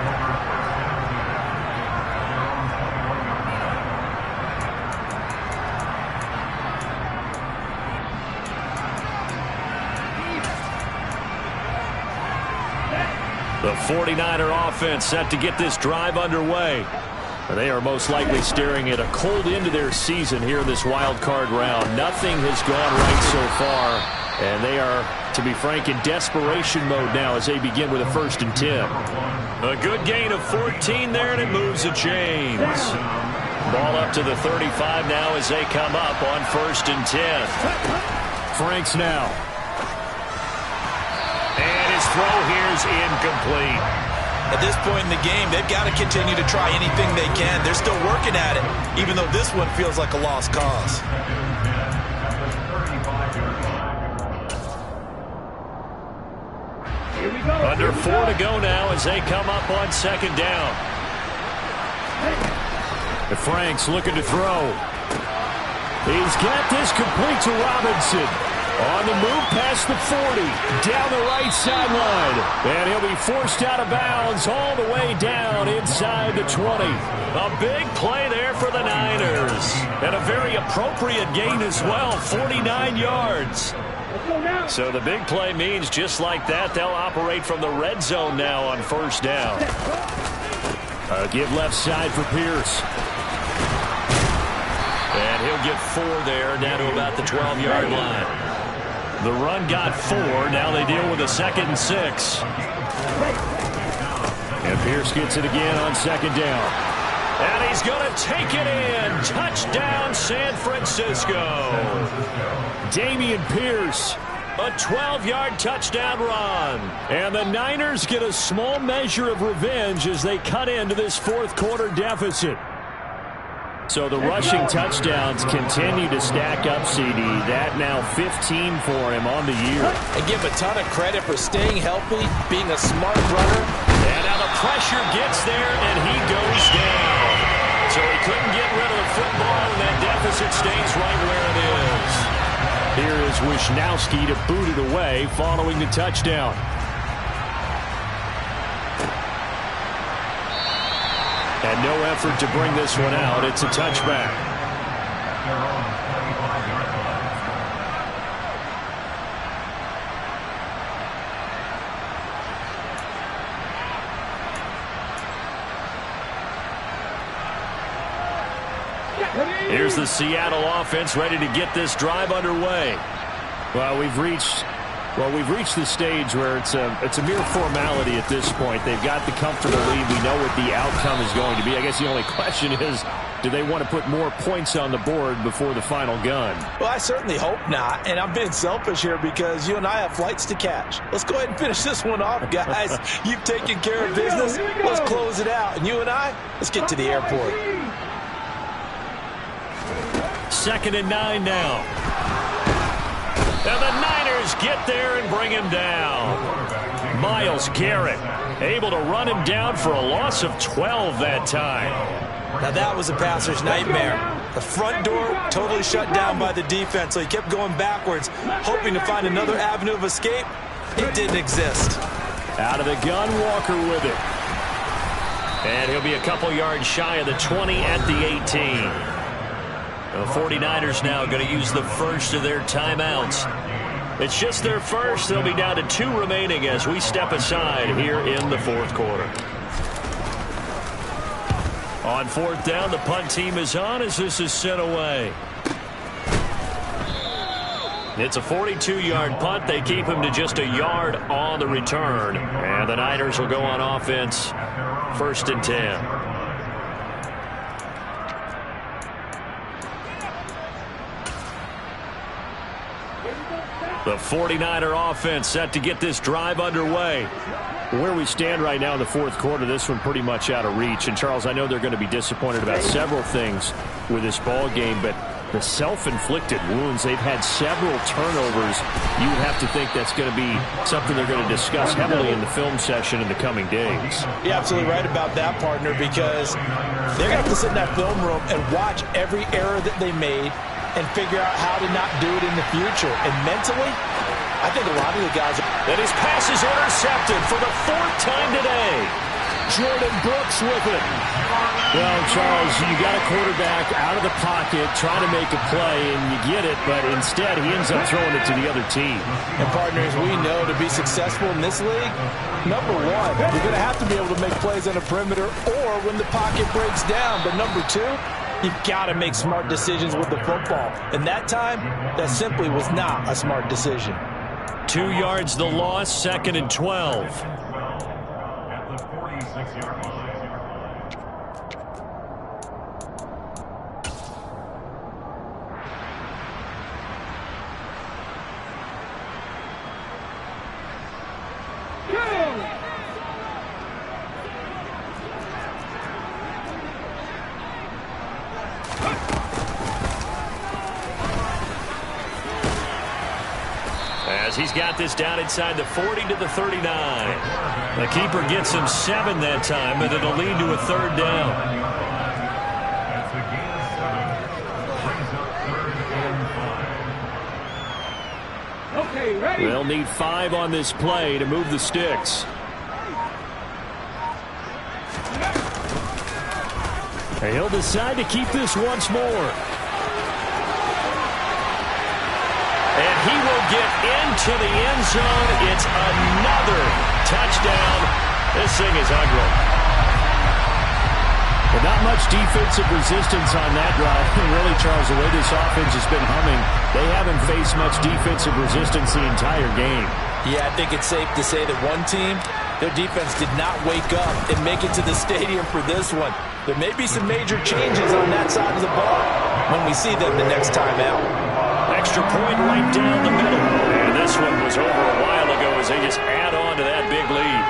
The 49er offense set to get this drive underway. They are most likely staring at a cold end to their season here in this wild card round. Nothing has gone right so far, and they are, to be frank, in desperation mode now as they begin with a 1st and 10. A good gain of 14 there, and it moves the chains. Ball up to the 35 now as they come up on 1st and 10. Franks now. And his throw here is incomplete. At this point in the game, they've got to continue to try anything they can. They're still working at it, even though this one feels like a lost cause. Here we go. Under 4 to go now as they come up on 2nd down. The Franks looking to throw. He's got this complete to Robinson. On the move past the 40, down the right sideline. And he'll be forced out of bounds all the way down inside the 20. A big play there for the Niners. And a very appropriate gain as well, 49 yards. So the big play means just like that, they'll operate from the red zone now on 1st down. Give left side for Pierce. And he'll get 4 there, down to about the 12-yard line. The run got 4. Now they deal with a 2nd and 6. And Pierce gets it again on 2nd down. And he's going to take it in. Touchdown, San Francisco. Dameon Pierce, a 12-yard touchdown run. And the Niners get a small measure of revenge as they cut into this 4th quarter deficit. So the rushing touchdowns continue to stack up, CD. That now 15 for him on the year. And give him a ton of credit for staying healthy, being a smart runner. And now the pressure gets there, and he goes down. So he couldn't get rid of the football, and that deficit stays right where it is. Here is Wisnowski to boot it away following the touchdown. And no effort to bring this one out. It's a touchback. Here's the Seattle offense ready to get this drive underway. Well, we've reached the stage where it's a mere formality at this point. They've got the comfortable lead. We know what the outcome is going to be. I guess the only question is, do they want to put more points on the board before the final gun? Well, I certainly hope not. And I'm being selfish here because you and I have flights to catch. Let's go ahead and finish this one off, guys. You've taken care of business. Let's close it out. And you and I, let's get to the airport. 2nd and 9 now. And the Niners get there and bring him down. Myles Garrett able to run him down for a loss of 12 that time. Now that was a passer's nightmare. The front door totally shut down by the defense, so he kept going backwards, hoping to find another avenue of escape. It didn't exist. Out of the gun, Walker with it. And he'll be a couple yards shy of the 20 at the 18. The 49ers now going to use the first of their timeouts. It's just their first. They'll be down to 2 remaining as we step aside here in the 4th quarter. On 4th down, the punt team is on as this is sent away. It's a 42-yard punt. They keep him to just a yard on the return. And the Niners will go on offense 1st and 10. The 49er offense set to get this drive underway. Where we stand right now in the 4th quarter, this one pretty much out of reach. And, Charles, I know they're going to be disappointed about several things with this ball game, but the self-inflicted wounds, they've had several turnovers. You would have to think that's going to be something they're going to discuss heavily in the film session in the coming days. You're absolutely right about that, partner, because they're going to have to sit in that film room and watch every error that they made and figure out how to not do it in the future. And mentally, I think a lot of the guys... And his pass is intercepted for the 4th time today. Jordan Brooks with it. Well, Charles, you got a quarterback out of the pocket trying to make a play, and you get it, but instead he ends up throwing it to the other team. And partners, we know to be successful in this league, number one, you're going to have to be able to make plays on the perimeter or when the pocket breaks down. But number two, you've got to make smart decisions with the football. And that time, that simply was not a smart decision. 2 yards the loss, 2nd and 12. At the 46-yard line. As he's got this down inside the 40 to the 39. The keeper gets him 7 that time, but it'll lead to a 3rd down. That's a gain of 7. Brings up 3rd and 5. Okay, ready? They'll need 5 on this play to move the sticks. And he'll decide to keep this once more. And he will get into the end zone. It's another touchdown. This thing is ugly. But not much defensive resistance on that drive. And really, Charles, the way this offense has been humming, they haven't faced much defensive resistance the entire game. Yeah, I think it's safe to say that one team, their defense did not wake up and make it to the stadium for this one. There may be some major changes on that side of the ball when we see them the next time out. Extra point right down the middle. And this one was over a while ago as they just add on to that big lead.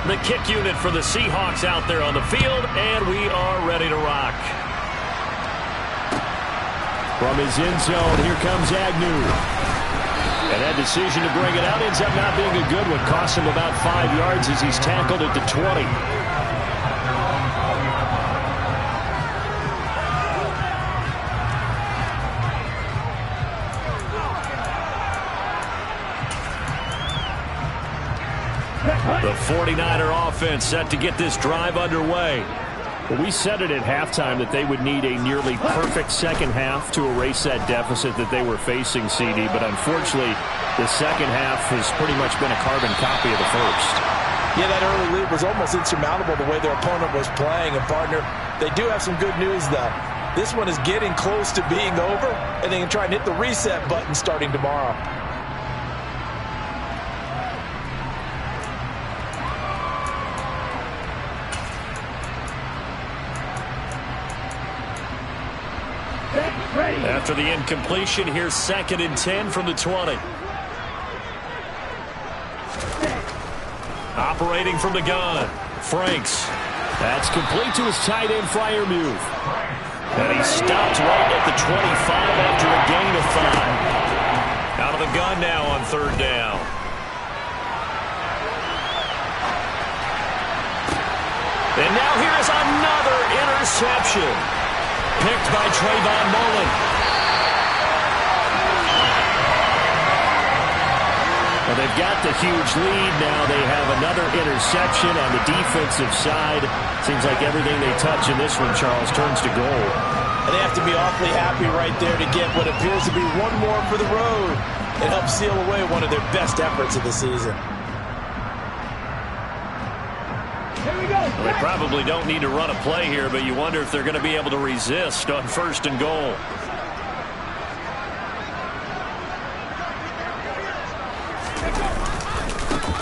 The kick unit for the Seahawks out there on the field, and we are ready to rock. From his end zone, here comes Agnew. And that decision to bring it out ends up not being a good one. Costs him about 5 yards as he's tackled at the 20. The 49er offense set to get this drive underway. Well, we said it at halftime that they would need a nearly perfect second half to erase that deficit that they were facing, CD. But unfortunately, the second half has pretty much been a carbon copy of the first. Yeah, that early lead was almost insurmountable the way their opponent was playing. And, partner, they do have some good news, though. This one is getting close to being over, and they can try and hit the reset button starting tomorrow. After the incompletion, here's 2nd and 10 from the 20. Operating from the gun, Franks. That's complete to his tight end Freiermuth. And he stopped right at the 25 after a gain of 5. Out of the gun now on 3rd down. And now here's another interception. Picked by Trayvon Mullen. Well, they've got the huge lead now. They have another interception on the defensive side. Seems like everything they touch in this one, Charles, turns to goal. And they have to be awfully happy right there to get what appears to be one more for the road and help seal away one of their best efforts of the season. Well, they probably don't need to run a play here, but you wonder if they're going to be able to resist on 1st and goal.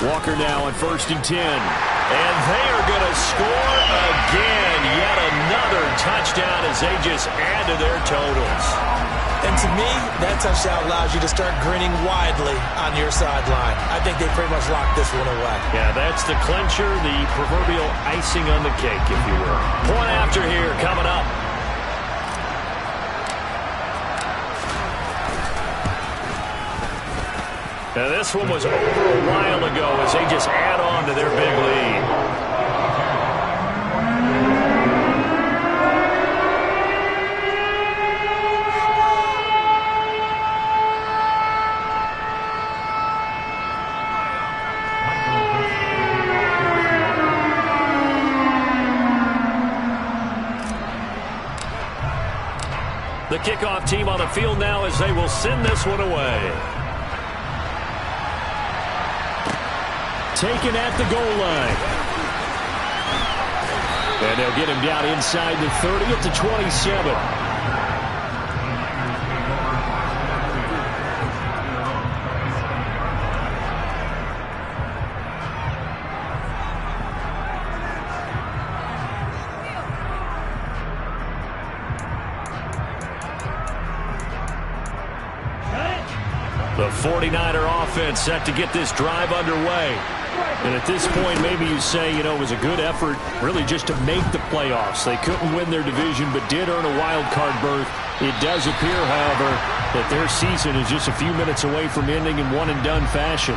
Walker now on 1st and 10. And they are going to score again. Yet another touchdown as they just add to their totals. And to me, that touchdown allows you to start grinning widely on your sideline. I think they pretty much locked this one away. Yeah, that's the clincher, the proverbial icing on the cake, if you will. Point after here coming up. Now, this one was over a while ago as they just add on to their big lead. The kickoff team on the field now as they will send this one away. Taken at the goal line. And they'll get him down inside the 30 at the 27. The 49er offense set to get this drive underway. And at this point, maybe you say, you know, it was a good effort really just to make the playoffs. They couldn't win their division but did earn a wild card berth. It does appear, however, that their season is just a few minutes away from ending in one-and-done fashion.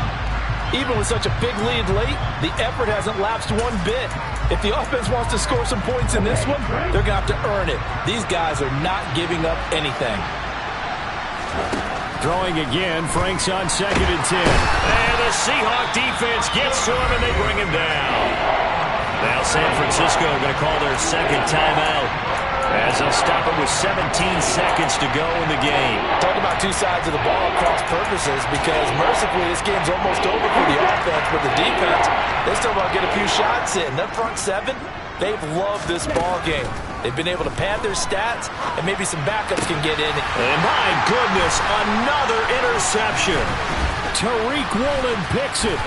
Even with such a big lead late, the effort hasn't lapsed one bit. If the offense wants to score some points in this one, they're going to have to earn it. These guys are not giving up anything. Throwing again, Frank's on 2nd and 10. And the Seahawk defense gets to him, and they bring him down. Now San Francisco going to call their second timeout as they'll stop it with 17 seconds to go in the game. Talk about two sides of the ball at cross purposes, because mercifully this game's almost over for the offense, but the defense, they still want to get a few shots in. That front seven, they've loved this ball game. They've been able to pad their stats, and maybe some backups can get in. And my goodness, another interception. Tariq Woolen picks it.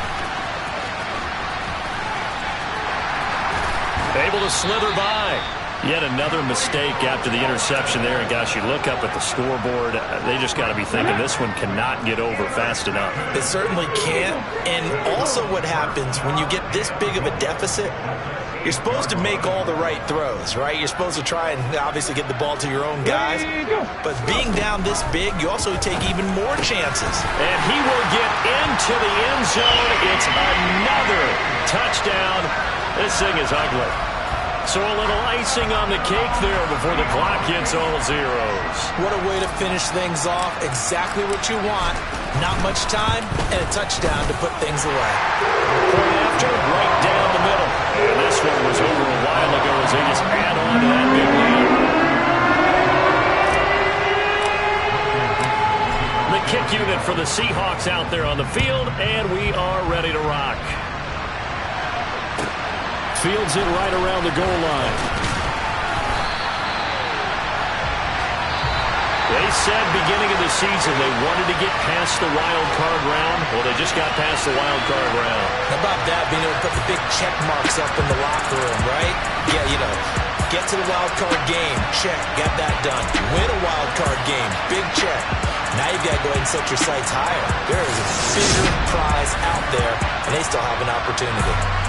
Able to slither by. Yet another mistake after the interception there. And gosh, you look up at the scoreboard, they just got to be thinking this one cannot get over fast enough. It certainly can't. And also what happens when you get this big of a deficit, you're supposed to make all the right throws, right? You're supposed to try and obviously get the ball to your own guys. But being down this big, you also take even more chances. And he will get into the end zone. It's another touchdown. This thing is ugly. So a little icing on the cake there before the clock hits all zeros. What a way to finish things off. Exactly what you want. Not much time and a touchdown to put things away. Point after, right down the middle. And this one was over a while ago as they just add on to that big lead. The kick unit for the Seahawks out there on the field, and we are ready to rock. Fields it right around the goal line. They said beginning of the season they wanted to get past the wild card round. Well, they just got past the wild card round. How about that, being able to put the big check marks up in the locker room, right? Yeah, you know, get to the wild card game, check, got that done. Win a wild card game, big check. Now you've got to go ahead and set your sights higher. There is a bigger prize out there, and they still have an opportunity.